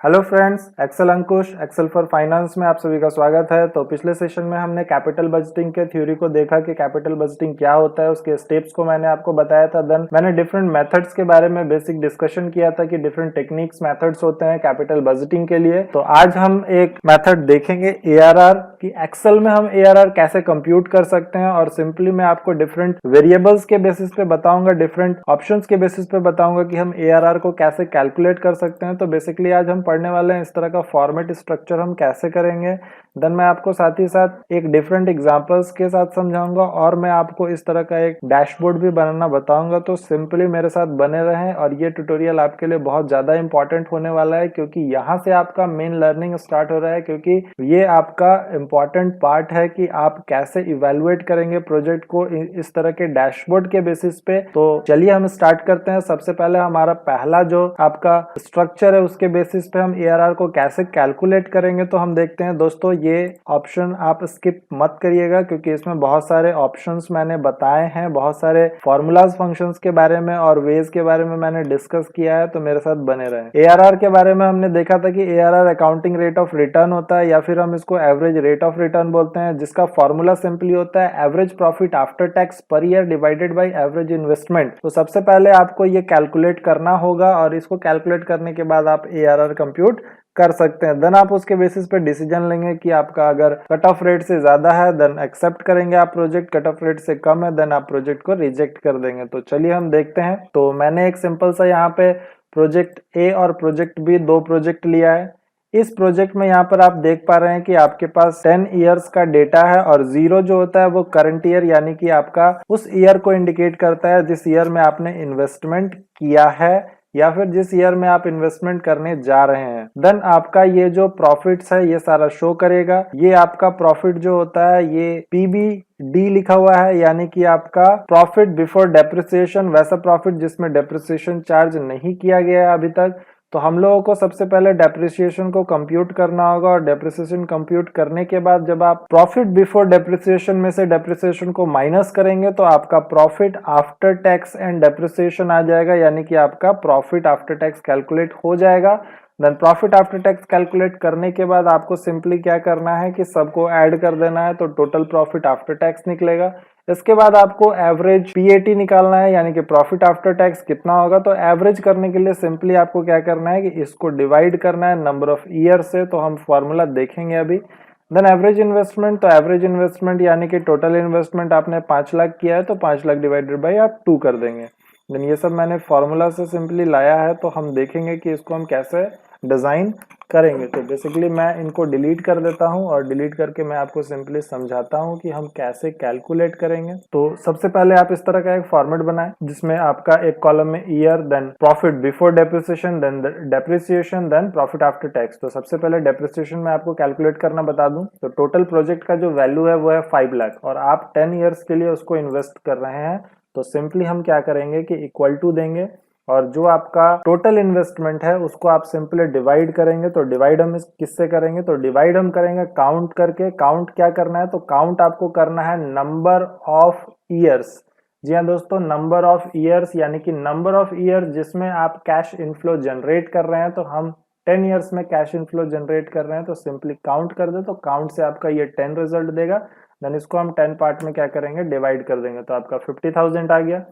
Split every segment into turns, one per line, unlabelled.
Hello friends, excel Ankush excel for finance में आप सभी का स्वागत है। तो पिछले सेशन में हमने कैपिटल बजटिंग के थ्योरी को देखा कि कैपिटल बजटिंग क्या होता है, उसके स्टेप्स को मैंने आपको बताया था। देन मैंने डिफरेंट मेथड्स के बारे में बेसिक डिस्कशन किया था कि डिफरेंट टेक्निक्स मेथड्स होते हैं कैपिटल बजटिंग के लिए। तो आज हम एक मेथड देखेंगे एआरआर कि एक्सेल में हम एआरआर कैसे कंप्यूट कर सकते हैं, और सिंपली मैं आपको डिफरेंट वेरिएबल्स के बेसिस पे बताऊंगा, डिफरेंट ऑप्शंस के बेसिस पे बताऊंगा कि हम एआरआर को कैसे कैलकुलेट कर सकते हैं। तो बेसिकली आज हम पढ़ने वाले हैं इस तरह का फॉर्मेट स्ट्रक्चर हम कैसे करेंगे। देन मैं आपको साथ ही साथ एक डिफरेंट एग्जांपल्स के साथ समझाऊंगा, और मैं आपको इस तरह का एक डैशबोर्ड भी बनाना बताऊंगा। तो सिंपली मेरे साथ बने रहें, और ये ट्यूटोरियल आपके लिए बहुत ज्यादा इंपॉर्टेंट होने वाला है, क्योंकि यहाँ से आपका मेन लर्निंग स्टार्ट हो रहा है। क्योंकि ये आपका इंपॉर्टेंट पार्ट है कि आप कैसे इवेलुएट करेंगे प्रोजेक्ट को इस तरह के डैशबोर्ड के बेसिस पे। तो चलिए हम स्टार्ट करते हैं। सबसे पहले हमारा पहला जो आपका स्ट्रक्चर है उसके बेसिस पे हम एआरआर को कैसे कैलकुलेट करेंगे। तो हम देखते हैं दोस्तों, ये ऑप्शन आप स्किप मत करिएगा, क्योंकि इसमें बहुत सारे ऑप्शंस मैंने बताए हैं, बहुत सारे फॉर्मूलाज फंक्शंस के बारे में और वेज के बारे में मैंने डिस्कस किया है। तो मेरे साथ बने रहें। एआरआर के बारे में हमने देखा था कि ARR accounting rate of return होता है, या फिर हम इसको एवरेज रेट ऑफ रिटर्न बोलते हैं, जिसका फॉर्मूला सिंपली होता है average profit after tax per year divided by average investment. तो सबसे पहले आपको ये कैलकुलेट करना होगा, और इसको कैलकुलेट करने के बाद आप एआरआर कंप्यूट कर सकते हैं। देन आप उसके बेसिस पे डिसीजन लेंगे कि आपका अगर कट ऑफ रेट से ज्यादा है देन एक्सेप्ट करेंगे आप प्रोजेक्ट, कट ऑफ रेट से कम है देन आप प्रोजेक्ट को रिजेक्ट कर देंगे। तो चलिए हम देखते हैं। तो मैंने एक सिंपल सा यहाँ पे प्रोजेक्ट ए और प्रोजेक्ट बी, दो प्रोजेक्ट लिया है। इस प्रोजेक्ट में यहाँ पर आप देख पा रहे हैं कि आपके पास 10 इयर्स का डेटा है, और 0 जो होता है वो करंट ईयर, यानी कि आपका उस ईयर को इंडिकेट करता है जिस ईयर में आपने इन्वेस्टमेंट किया है, या फिर जिस ईयर में आप इन्वेस्टमेंट करने जा रहे हैं। देन आपका ये जो प्रॉफिट्स है ये सारा शो करेगा। ये आपका प्रॉफिट जो होता है ये पीबीडी लिखा हुआ है, यानी कि आपका प्रॉफिट बिफोर डेप्रिसिएशन, वैसा प्रॉफिट जिसमें डेप्रिसिएशन चार्ज नहीं किया गया है अभी तक। तो हम लोगों को सबसे पहले डेप्रिसिएशन को कंप्यूट करना होगा, और डेप्रिसिएशन कंप्यूट करने के बाद जब आप प्रॉफिट बिफोर डेप्रिसिएशन में से डेप्रिसिएशन को माइनस करेंगे तो आपका profit after tax and depreciation आ जाएगा, यानी कि आपका प्रॉफिट आफ्टर टैक्स कैलकुलेट हो जाएगा। Then profit after tax calculate करने के बाद आपको सिंपली क्या करना है कि सबको ऐड कर देना है, तो टोटल प्रॉफिट आफ्टर टैक्स निकलेगा। इसके बाद आपको एवरेज पीएटी निकालना है, यानी कि प्रॉफिट आफ्टर टैक्स कितना होगा। तो एवरेज करने के लिए सिंपली आपको क्या करना है कि इसको डिवाइड करना है नंबर ऑफ ईयर से। तो हम फॉर्मूला देखेंगे अभी। देन एवरेज इन्वेस्टमेंट, तो एवरेज इन्वेस्टमेंट यानी कि टोटल इन्वेस्टमेंट आपने 5 लाख किया है, तो 5 लाख डिवाइडेड बाई आप 2 कर देंगे। देन ये सब मैंने फॉर्मूला से सिंपली लाया है। तो हम देखेंगे कि इसको हम कैसे डिजाइन करेंगे। तो बेसिकली मैं इनको डिलीट कर देता हूं, और डिलीट करके मैं आपको सिंपली समझाता हूं कि हम कैसे कैलकुलेट करेंगे। तो सबसे पहले आप इस तरह का एक फॉर्मेट बनाएं, जिसमें आपका एक कॉलम में year, then profit before depreciation, then depreciation, then profit after tax. तो सबसे पहले डेप्रिसिएशन में आपको कैलकुलेट करना बता दूं, तो टोटल प्रोजेक्ट का जो वैल्यू है वो है 5 लाख, और आप 10 ईयर्स के लिए उसको इन्वेस्ट कर रहे हैं। तो सिंपली हम क्या करेंगे कि इक्वल टू देंगे, और जो आपका टोटल इन्वेस्टमेंट है उसको आप सिंपली डिवाइड करेंगे। तो डिवाइड हम किससे करेंगे, तो डिवाइड हम करेंगे काउंट करके। काउंट क्या करना है, तो काउंट आपको करना है नंबर ऑफ ईयर्स। जी हाँ दोस्तों, नंबर ऑफ ईयर्स, यानी कि नंबर ऑफ ईयर जिसमें आप कैश इनफ्लो जनरेट कर रहे हैं। तो हम 10 ईयर्स में कैश इनफ्लो जनरेट कर रहे हैं, तो सिंपली काउंट कर दे। तो काउंट से आपका ये 10 रिजल्ट देगा। देन इसको हम 10 पार्ट में क्या करेंगे, डिवाइड कर देंगे। तो आपका 50,000 आ गया।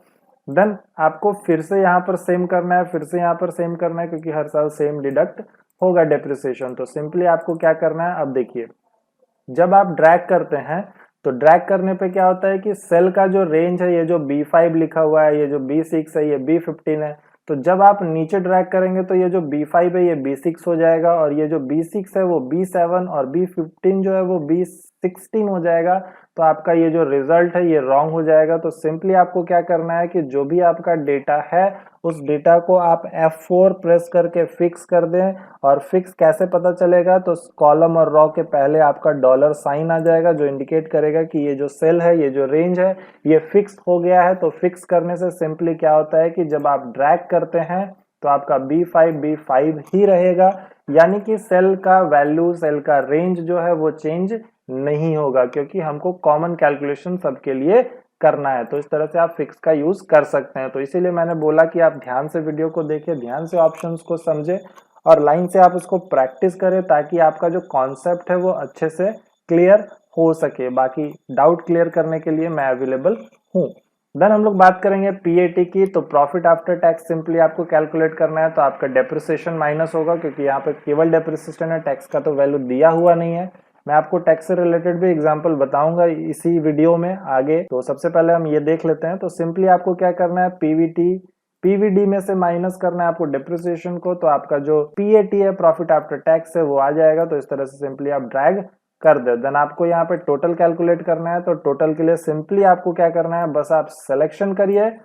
देन आपको फिर से यहाँ पर सेम करना है, फिर से यहाँ पर सेम करना है, क्योंकि हर साल सेम डिडक्ट होगा डेप्रिसिएशन। तो सिंपली आपको क्या करना है, अब देखिए, जब आप ड्रैग करते हैं तो ड्रैग करने पे क्या होता है कि सेल का जो रेंज है, ये जो B5 लिखा हुआ है, ये जो B6 है, ये B15 है। तो जब आप नीचे ड्रैग करेंगे तो ये जो B5 है ये B6 हो जाएगा, और ये जो B6 है वो B7, और B15 जो है वो B16 हो जाएगा। तो आपका ये जो रिजल्ट है ये रॉन्ग हो जाएगा। तो सिंपली आपको क्या करना है कि जो भी आपका डेटा है उस डेटा को आप F4 प्रेस करके फिक्स कर दें। और फिक्स कैसे पता चलेगा, तो कॉलम और रॉ के पहले आपका डॉलर साइन आ जाएगा, जो इंडिकेट करेगा कि ये जो सेल है, ये जो रेंज है, ये फिक्स हो गया है। तो फिक्स करने से सिंपली क्या होता है कि जब आप ड्रैग करते हैं तो आपका B5 ही रहेगा, यानी कि सेल का वैल्यू, सेल का रेंज जो है वो चेंज नहीं होगा, क्योंकि हमको कॉमन कैलकुलेशन सबके लिए करना है। तो इस तरह से आप फिक्स का यूज कर सकते हैं। तो इसीलिए मैंने बोला कि आप ध्यान से वीडियो को देखिए, ध्यान से ऑप्शंस को समझे, और लाइन से आप उसको प्रैक्टिस करें ताकि आपका जो कॉन्सेप्ट है वो अच्छे से क्लियर हो सके। बाकी डाउट क्लियर करने के लिए मैं अवेलेबल हूँ। देन हम लोग बात करेंगे पीएटी की। तो प्रॉफिट आफ्टर टैक्स सिंपली आपको कैलकुलेट करना है, तो आपका डेप्रिसिएशन माइनस होगा क्योंकि यहाँ पे केवल डेप्रिसिएशन है, टैक्स का तो वैल्यू दिया हुआ नहीं है। मैं आपको टैक्स से रिलेटेड भी एग्जांपल बताऊंगा इसी वीडियो में आगे। तो सबसे पहले हम ये देख लेते हैं। तो सिंपली आपको क्या करना है, पीवीडी में से माइनस करना है आपको डेप्रिसिएशन को, तो आपका जो पीएटी है प्रॉफिट आफ्टर टैक्स है वो आ जाएगा। तो इस तरह से सिंपली आप ड्रैग कर दे। देन आपको यहाँ पे टोटल कैलकुलेट करना है। तो टोटल के लिए सिंपली आपको क्या करना है, बस आप सिलेक्शन करिए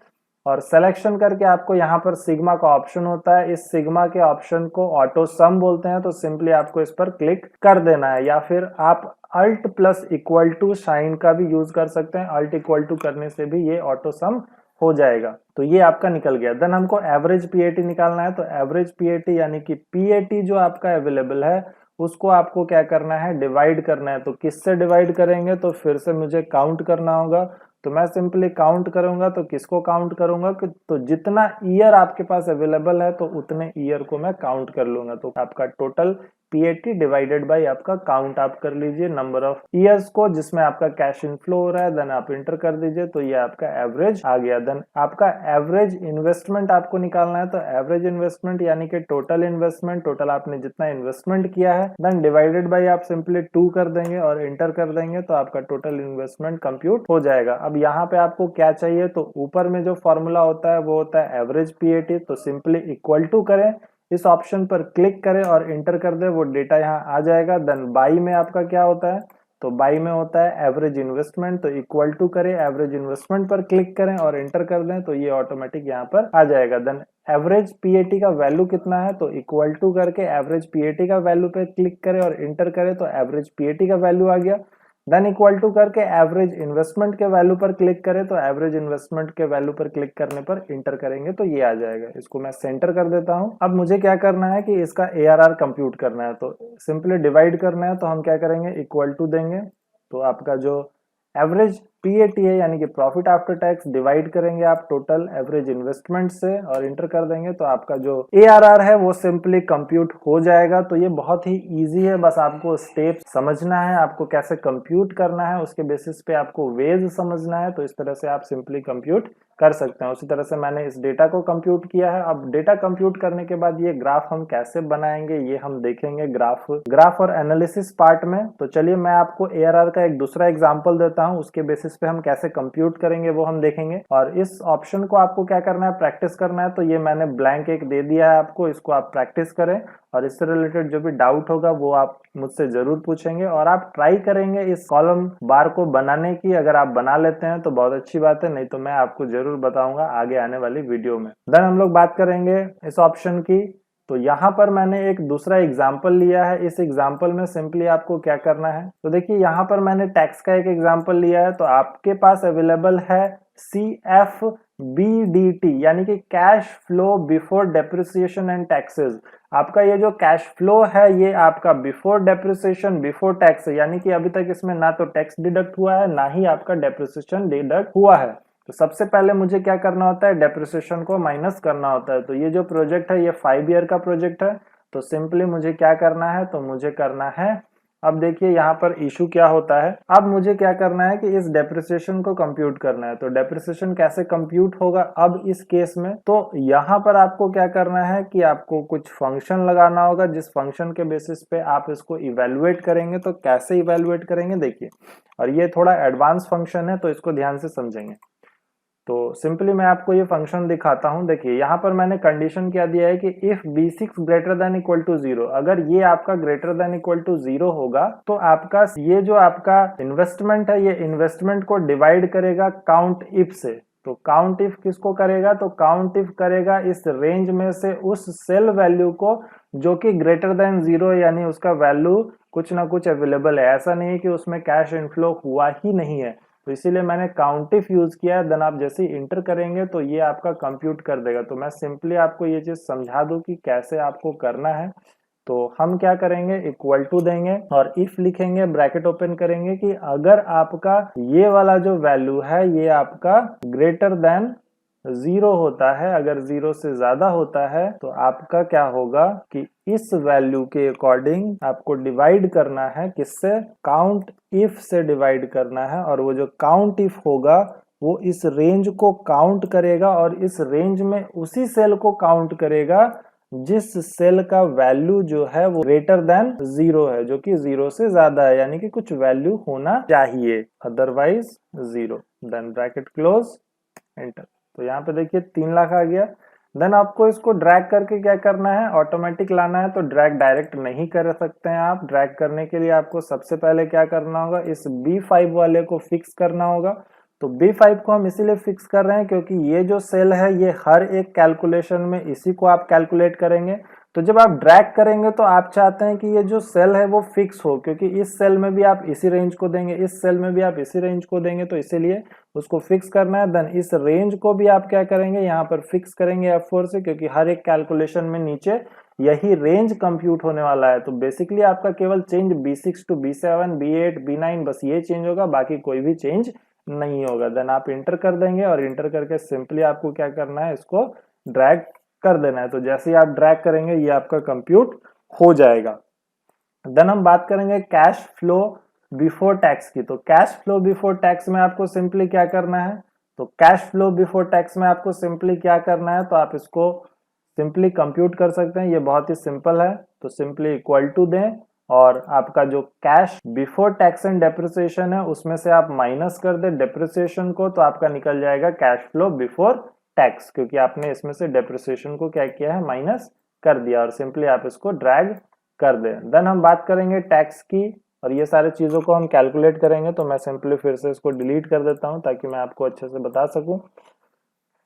और सिलेक्शन करके आपको यहाँ पर सिग्मा का ऑप्शन होता है, इस सिग्मा के ऑप्शन को ऑटो सम बोलते हैं। तो सिंपली आपको इस पर क्लिक कर देना है, या फिर आप alt plus equal to sign का भी यूज कर सकते हैं। अल्ट इक्वल टू करने से भी ये ऑटो सम हो जाएगा। तो ये आपका निकल गया। देन हमको एवरेज पीएटी निकालना है। तो एवरेज पीएटी यानी कि पीएटी जो आपका अवेलेबल है उसको आपको क्या करना है, डिवाइड करना है। तो किससे डिवाइड करेंगे, तो फिर से मुझे काउंट करना होगा। तो मैं सिंपली काउंट करूंगा। तो किसको काउंट करूंगा कि तो जितना ईयर आपके पास अवेलेबल है तो उतने ईयर को मैं काउंट कर लूंगा। तो आपका टोटल पीएटी डिवाइडेड बाय आपका काउंट आप कर लीजिए नंबर ऑफ ईयर्स को जिसमें आपका कैश इनफ्लो हो रहा है। देन आप इंटर कर दीजिए, तो ये आपका एवरेज आ गया। देन आपका एवरेज इन्वेस्टमेंट आपको निकालना है। तो एवरेज इन्वेस्टमेंट यानी कि टोटल इन्वेस्टमेंट, टोटल आपने जितना इन्वेस्टमेंट किया है, देन डिवाइडेड बाय आप सिंपली 2 कर देंगे और इंटर कर देंगे, तो आपका टोटल इन्वेस्टमेंट कंप्यूट हो जाएगा। अब यहाँ पे आपको क्या चाहिए, तो ऊपर में जो फॉर्मूला होता है वो होता है एवरेज पीएटी। तो सिंपली इक्वल टू करें, इस ऑप्शन पर क्लिक करें और इंटर कर दे, वो डेटा यहाँ आ जाएगा। देन बाई में आपका क्या होता है, तो बाई में होता है एवरेज इन्वेस्टमेंट। तो इक्वल टू करें, एवरेज इन्वेस्टमेंट पर क्लिक करें और इंटर कर दें, तो ये ऑटोमेटिक यहाँ पर आ जाएगा। देन एवरेज पीएटी का वैल्यू कितना है, तो इक्वल टू करके एवरेज पीएटी का वैल्यू पे क्लिक करें और इंटर करें, तो एवरेज पीएटी का वैल्यू आ गया। देन इक्वल टू करके एवरेज इन्वेस्टमेंट के वैल्यू पर क्लिक करें, तो एवरेज इन्वेस्टमेंट के वैल्यू पर क्लिक करने पर इंटर करेंगे तो ये आ जाएगा। इसको मैं सेंटर कर देता हूं। अब मुझे क्या करना है कि इसका एआरआर कंप्यूट करना है। तो सिंपली डिवाइड करना है। तो हम क्या करेंगे, इक्वल टू देंगे। तो आपका जो एवरेज पीएटी है यानी कि प्रॉफिट आफ्टर टैक्स डिवाइड करेंगे आप टोटल एवरेज इन्वेस्टमेंट से और इंटर कर देंगे, तो आपका जो एआरआर है वो सिंपली कंप्यूट हो जाएगा। तो ये बहुत ही इजी है, बस आपको स्टेप समझना है, आपको कैसे कंप्यूट करना है, उसके बेसिस पे आपको वेज समझना है। तो इस तरह से आप सिंपली कंप्यूट कर सकते हैं। उसी तरह से मैंने इस डेटा को कंप्यूट किया है। अब डेटा कंप्यूट करने के बाद ये ग्राफ हम कैसे बनाएंगे ये हम देखेंगे ग्राफ और एनालिसिस पार्ट में। तो चलिए मैं आपको एआरआर का एक दूसरा एग्जांपल देता हूं, उसके बेसिस पे हम कैसे कंप्यूट करेंगे वो हम देखेंगे। और इस ऑप्शन को आपको क्या करना है, प्रैक्टिस करना है। तो ये मैंने ब्लैंक एक दे दिया है आपको, इसको आप प्रैक्टिस करें और इससे रिलेटेड जो भी डाउट होगा वो आप मुझसे जरूर पूछेंगे और आप ट्राई करेंगे इस कॉलम बार को बनाने की। अगर आप बना लेते हैं तो बहुत अच्छी बात है, नहीं तो मैं आपको जरूर बताऊंगा आगे आने वाली वीडियो में। देन हम लोग बात करेंगे इस ऑप्शन की। तो यहाँ पर मैंने एक दूसरा एग्जाम्पल लिया है। इस एग्जाम्पल में सिंपली आपको क्या करना है, तो देखिए यहाँ पर मैंने टैक्स का एक एग्जाम्पल लिया है। तो आपके पास अवेलेबल है CFBDT यानी कि cash flow before depreciation and taxes. आपका ये जो कैश फ्लो है ये आपका बिफोर डेप्रिसिएशन बिफोर टैक्स है, यानी कि अभी तक इसमें ना तो टैक्स डिडक्ट हुआ है ना ही आपका डेप्रिसिएशन डिडक्ट हुआ है। तो सबसे पहले मुझे क्या करना होता है, डेप्रिसिएशन को माइनस करना होता है। तो ये जो प्रोजेक्ट है ये 5 ईयर का प्रोजेक्ट है। तो सिंपली मुझे क्या करना है, तो मुझे करना है, अब देखिए यहाँ पर इशू क्या होता है। अब मुझे क्या करना है कि इस डेप्रिसिएशन को कंप्यूट करना है। तो डेप्रिसिएशन कैसे कंप्यूट होगा अब इस केस में, तो यहाँ पर आपको क्या करना है कि आपको कुछ फंक्शन लगाना होगा जिस फंक्शन के बेसिस पे आप इसको इवेलुएट करेंगे। तो कैसे इवेलुएट करेंगे देखिए, और ये थोड़ा एडवांस फंक्शन है तो इसको ध्यान से समझेंगे। तो सिंपली मैं आपको ये फंक्शन दिखाता हूं। देखिए यहाँ पर मैंने कंडीशन क्या दिया है कि if B6 greater than equal to 0, अगर ये आपका ग्रेटर देन इक्वल टू 0 होगा तो आपका ये जो आपका इन्वेस्टमेंट है ये इन्वेस्टमेंट को डिवाइड करेगा काउंट इफ से। तो काउंट इफ किसको करेगा, तो काउंट इफ करेगा इस रेंज में से उस सेल वैल्यू को जो कि ग्रेटर देन 0 यानी उसका वैल्यू कुछ ना कुछ अवेलेबल है। ऐसा नहीं है कि उसमें कैश इनफ्लो हुआ ही नहीं है, तो इसीलिए मैंने काउंट इफ यूज किया है। देन आप जैसे ही इंटर करेंगे तो ये आपका कंप्यूट कर देगा। तो मैं सिंपली आपको ये चीज समझा दूं कि कैसे आपको करना है। तो हम क्या करेंगे, इक्वल टू देंगे और इफ लिखेंगे, ब्रैकेट ओपन करेंगे कि अगर आपका ये वाला जो वैल्यू है ये आपका ग्रेटर देन 0 होता है, अगर 0 से ज्यादा होता है तो आपका क्या होगा कि इस वैल्यू के अकॉर्डिंग आपको डिवाइड करना है, किससे, काउंट इफ से डिवाइड करना है। और वो जो काउंट इफ होगा वो इस रेंज को काउंट करेगा और इस रेंज में उसी सेल को काउंट करेगा जिस सेल का वैल्यू जो है वो ग्रेटर देन 0 है, जो कि 0 से ज्यादा है, यानी कि कुछ वैल्यू होना चाहिए, otherwise 0। Then bracket close, enter. तो यहाँ पे देखिए 3 लाख आ गया। देन आपको इसको ड्रैग करके क्या करना है, ऑटोमेटिक लाना है। तो ड्रैग डायरेक्ट नहीं कर सकते हैं आप। ड्रैग करने के लिए आपको सबसे पहले क्या करना होगा, इस B5 वाले को फिक्स करना होगा। तो B5 को हम इसीलिए फिक्स कर रहे हैं क्योंकि ये जो सेल है ये हर एक कैलकुलेशन में इसी को आप कैलकुलेट करेंगे। तो जब आप ड्रैग करेंगे तो आप चाहते हैं कि ये जो सेल है वो फिक्स हो, क्योंकि इस सेल में भी आप इसी रेंज को देंगे, इस सेल में भी आप इसी रेंज को देंगे, तो इसीलिए उसको फिक्स करना है। देन इस रेंज को भी आप क्या करेंगे, यहाँ पर फिक्स करेंगे F4 से, क्योंकि हर एक कैलकुलेशन में नीचे यही रेंज कंप्यूट होने वाला है। तो बेसिकली आपका केवल change B6 to B7, B8, B9 बस ये चेंज होगा, बाकी कोई भी चेंज नहीं होगा। देन आप इंटर कर देंगे और इंटर करके सिंपली आपको क्या करना है, इसको ड्रैग कर देना है। तो जैसे ही आप ड्रैग करेंगे ये आपका कंप्यूट हो जाएगा। देन हम बात करेंगे कैश फ्लो बिफोर टैक्स की। तो कैश फ्लो बिफोर टैक्स में आपको सिंपली क्या करना है, तो कैश फ्लो बिफोर टैक्स में आपको सिंपली क्या करना है, तो आप इसको सिंपली कंप्यूट कर सकते हैं। ये बहुत ही सिंपल है। तो सिंपली इक्वल टू दें और आपका जो cash before tax and depreciation है उसमें से आप माइनस कर दें डेप्रिसिएशन को, तो आपका निकल जाएगा कैश फ्लो बिफोर टैक्स, क्योंकि आपने इसमें से डेप्रिसिएशन को क्या किया है, माइनस कर दिया। और सिंपली आप इसको ड्रैग कर दें। देन हम बात करेंगे टैक्स की और ये सारे चीजों को हम कैलकुलेट करेंगे। तो मैं सिंपली फिर से इसको डिलीट कर देता हूं ताकि मैं आपको अच्छे से बता सकूं।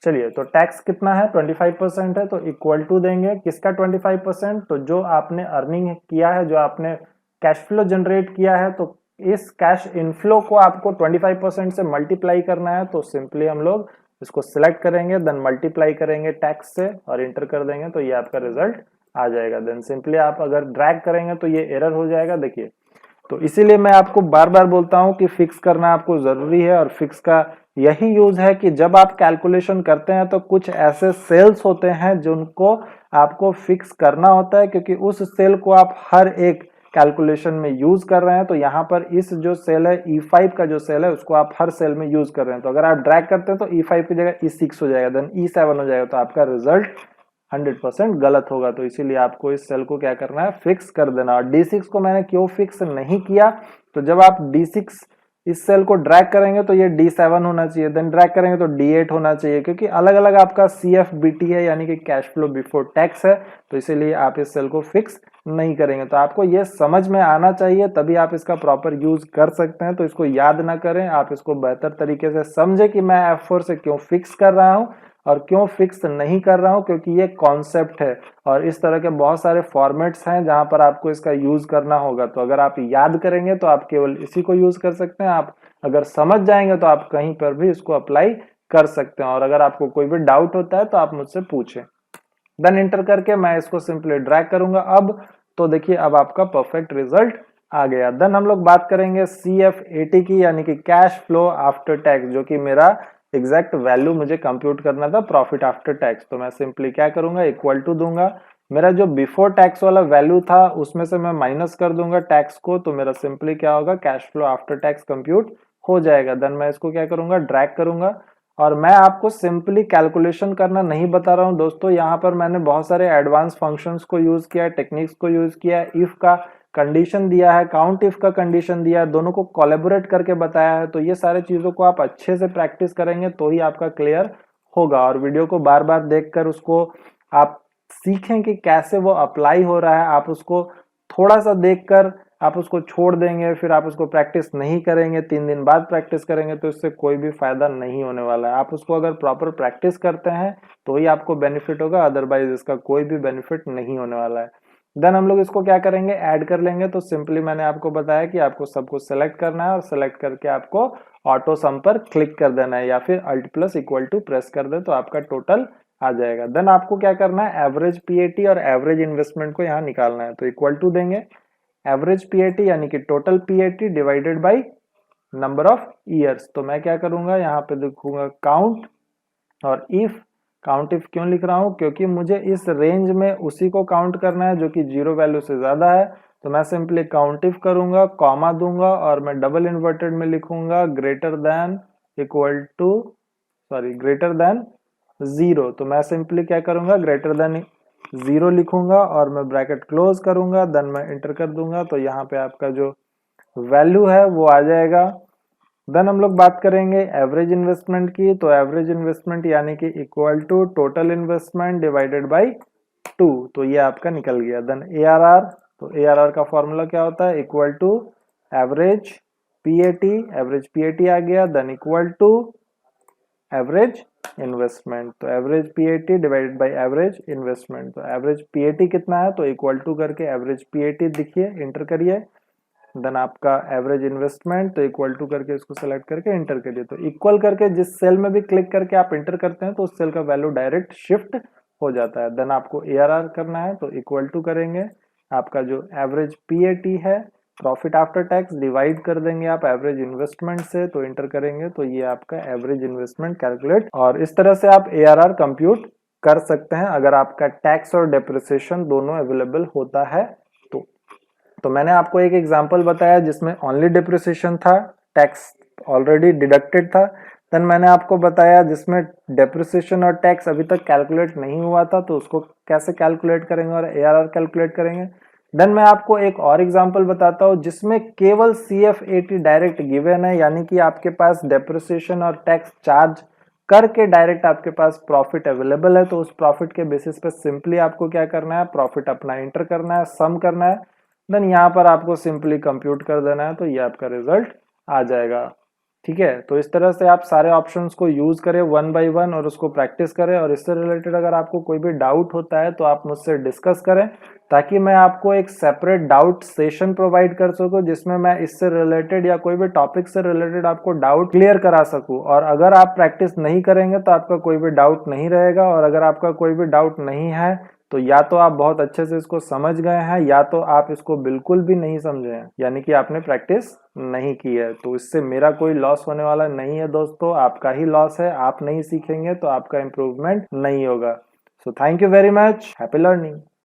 चलिए, तो टैक्स कितना है, 25% है। तो इक्वल टू देंगे किसका 25%, तो जो आपने अर्निंग किया है, जो आपने कैश फ्लो जनरेट किया है, तो इस कैश इनफ्लो को आपको 25% से मल्टीप्लाई करना है। तो सिंपली हम लोग इसको सिलेक्ट करेंगे, देन मल्टीप्लाई करेंगे टैक्स से और इंटर कर देंगे, तो ये आपका रिजल्ट आ जाएगा। देन सिंपली आप अगर ड्रैग करेंगे तो ये एरर हो जाएगा, देखिए। तो इसीलिए मैं आपको बार बार बोलता हूं कि फिक्स करना आपको जरूरी है। और फिक्स का यही यूज है कि जब आप कैलकुलेशन करते हैं तो कुछ ऐसे सेल्स होते हैं जिनको आपको फिक्स करना होता है, क्योंकि उस सेल को आप हर एक कैलकुलेशन में यूज कर रहे हैं। तो यहाँ पर इस जो सेल है E5 का जो सेल है उसको आप हर सेल में यूज कर रहे हैं। तो अगर आप ड्रैग करते हैं तो E5 की जगह E6 हो जाएगा, देन E7 हो जाएगा, तो आपका रिजल्ट 100% गलत होगा। तो इसीलिए आपको इस सेल को क्या करना है, फिक्स कर देना। और D6 को मैंने क्यों फिक्स नहीं किया, तो जब आप D6 इस सेल को ड्रैग करेंगे तो ये D7 होना चाहिए, देन ड्रैग करेंगे तो D8 होना चाहिए, क्योंकि अलग अलग आपका CFBT है, यानी कि कैश फ्लो बिफोर टैक्स है। तो इसीलिए आप इस सेल को फिक्स नहीं करेंगे। तो आपको ये समझ में आना चाहिए, तभी आप इसका प्रॉपर यूज कर सकते हैं। तो इसको याद ना करें, आप इसको बेहतर तरीके से समझे कि मैं F4 से क्यों फिक्स कर रहा हूं और क्यों फिक्स नहीं कर रहा हूं, क्योंकि ये कॉन्सेप्ट है और इस तरह के बहुत सारे फॉर्मेट्स हैं जहां पर आपको इसका यूज करना होगा। तो अगर आप याद करेंगे तो आप केवल इसी को यूज कर सकते हैं। आप अगर समझ जाएंगे तो आप कहीं पर भी इसको अप्लाई कर सकते हैं। और अगर आपको कोई भी डाउट होता है तो आप मुझसे पूछें। देन इंटर करके मैं इसको सिंपली ड्रैग करूंगा। अब तो देखिए, अब आपका परफेक्ट रिजल्ट आ गया। देन हम लोग बात करेंगे CFAT की, यानी कि कैश फ्लो आफ्टर टैक्स, जो कि मेरा एग्जैक्ट वैल्यू मुझे कंप्यूट करना था, प्रॉफिट आफ्टर टैक्स। तो मैं सिंपली क्या करूंगा, इक्वल टू दूंगा। मेरा जो बिफोर टैक्स वाला वैल्यू था उसमें से मैं माइनस कर दूंगा टैक्स को, तो मेरा सिंपली क्या होगा, cash flow after tax compute हो जाएगा। देन मैं इसको क्या करूंगा, ड्रैग करूंगा। और मैं आपको सिंपली कैलकुलेशन करना नहीं बता रहा हूं दोस्तों, यहाँ पर मैंने बहुत सारे एडवांस फंक्शंस को यूज किया है, टेक्निक्स को यूज किया है, इफ का कंडीशन दिया है, काउंट इफ का कंडीशन दिया है, दोनों को कोलैबोरेट करके बताया है। तो ये सारे चीजों को आप अच्छे से प्रैक्टिस करेंगे तो ही आपका क्लियर होगा। और वीडियो को बार बार देखकर उसको आप सीखें कि कैसे वो अप्लाई हो रहा है। आप उसको थोड़ा सा देखकर आप उसको छोड़ देंगे, फिर आप उसको प्रैक्टिस नहीं करेंगे, 3 दिन बाद प्रैक्टिस करेंगे, तो इससे कोई भी फायदा नहीं होने वाला है। आप उसको अगर प्रॉपर प्रैक्टिस करते हैं तो ही आपको बेनिफिट होगा, अदरवाइज इसका कोई भी बेनिफिट नहीं होने वाला है। देन हम लोग इसको क्या करेंगे, ऐड कर लेंगे। तो सिंपली मैंने आपको बताया कि आपको सब कुछ सेलेक्ट करना है और सेलेक्ट करके आपको ऑटो सम पर क्लिक कर देना है, या फिर alt plus equal to press कर दे तो आपका टोटल आ जाएगा। देन आपको क्या करना है, एवरेज PAT और एवरेज इन्वेस्टमेंट को यहाँ निकालना है। तो इक्वल टू देंगे एवरेज PAT यानी कि total PAT divided by number of years. तो मैं क्या करूंगा, यहाँ पे देखूंगा काउंट और इफ काउंट इफ क्यों लिख रहा हूँ, क्योंकि मुझे इस रेंज में उसी को काउंट करना है जो कि 0 वैल्यू से ज्यादा है। तो मैं सिंपली काउंट इफ करूंगा, कॉमा दूंगा और मैं डबल इन्वर्टेड में लिखूंगा greater than equal to greater than 0। तो मैं सिंपली क्या करूंगा, ग्रेटर देन 0 लिखूंगा और मैं ब्रैकेट क्लोज करूंगा, देन मैं इंटर कर दूंगा। तो यहाँ पे आपका जो वैल्यू है वो आ जाएगा। देन हम लोग बात करेंगे एवरेज इन्वेस्टमेंट की। तो एवरेज इन्वेस्टमेंट यानी कि equal to total investment divided by 2। तो ये आपका निकल गया। देन ARR, तो ARR का फॉर्मूला क्या होता है, equal to average PAT, average PAT आ गया, then equal to average investment. तो average PAT divided by average investment. तो एवरेज PAT कितना है, तो इक्वल टू करके एवरेज PAT लिखिए, इंटर करिए। देन आपका एवरेज इन्वेस्टमेंट, तो इक्वल टू करके इसको सेलेक्ट करके इंटर करिए। तो इक्वल करके जिस सेल में भी क्लिक करके आप इंटर करते हैं तो उस सेल का वैल्यू डायरेक्ट शिफ्ट हो जाता है। देन आपको ARR करना है, तो इक्वल टू करेंगे आपका जो एवरेज PAT है, प्रॉफिट आफ्टर टैक्स, डिवाइड कर देंगे आप एवरेज इन्वेस्टमेंट से, तो इंटर करेंगे तो ये आपका एवरेज इन्वेस्टमेंट कैलकुलेट। और इस तरह से आप ARR कंप्यूट कर सकते हैं अगर आपका टैक्स और डेप्रिसिएशन दोनों अवेलेबल होता है। तो मैंने आपको एक एग्जांपल बताया जिसमें ओनली डिप्रिसिएशन था, टैक्स ऑलरेडी डिडक्टेड था। देन मैंने आपको बताया जिसमें डेप्रिसिएशन और टैक्स अभी तक कैलकुलेट नहीं हुआ था, तो उसको कैसे कैलकुलेट करेंगे और ARR कैलकुलेट करेंगे। देन मैं आपको एक और एग्जांपल बताता हूँ जिसमें केवल CFAT डायरेक्ट गिवन है, यानी कि आपके पास डेप्रिसिएशन और टैक्स चार्ज करके डायरेक्ट आपके पास प्रॉफिट अवेलेबल है। तो उस प्रॉफिट के बेसिस पे सिंपली आपको क्या करना है, प्रॉफिट अपना इंटर करना है, सम करना है, देन यहाँ पर आपको सिंपली कंप्यूट कर देना है, तो ये आपका रिजल्ट आ जाएगा। ठीक है, तो इस तरह से आप सारे ऑप्शंस को यूज करें वन बाय वन और उसको प्रैक्टिस करें। और इससे रिलेटेड अगर आपको कोई भी डाउट होता है तो आप मुझसे डिस्कस करें, ताकि मैं आपको एक सेपरेट डाउट सेशन प्रोवाइड कर सकूं जिसमें मैं इससे रिलेटेड या कोई भी टॉपिक से रिलेटेड आपको डाउट क्लियर करा सकूं। और अगर आप प्रैक्टिस नहीं करेंगे तो आपका कोई भी डाउट नहीं रहेगा, और अगर आपका कोई भी डाउट नहीं है तो या तो आप बहुत अच्छे से इसको समझ गए हैं या तो आप इसको बिल्कुल भी नहीं समझे हैं, यानी कि आपने प्रैक्टिस नहीं की है। तो इससे मेरा कोई लॉस होने वाला नहीं है दोस्तों, आपका ही लॉस है। आप नहीं सीखेंगे तो आपका इंप्रूवमेंट नहीं होगा। So thank you very much, happy learning.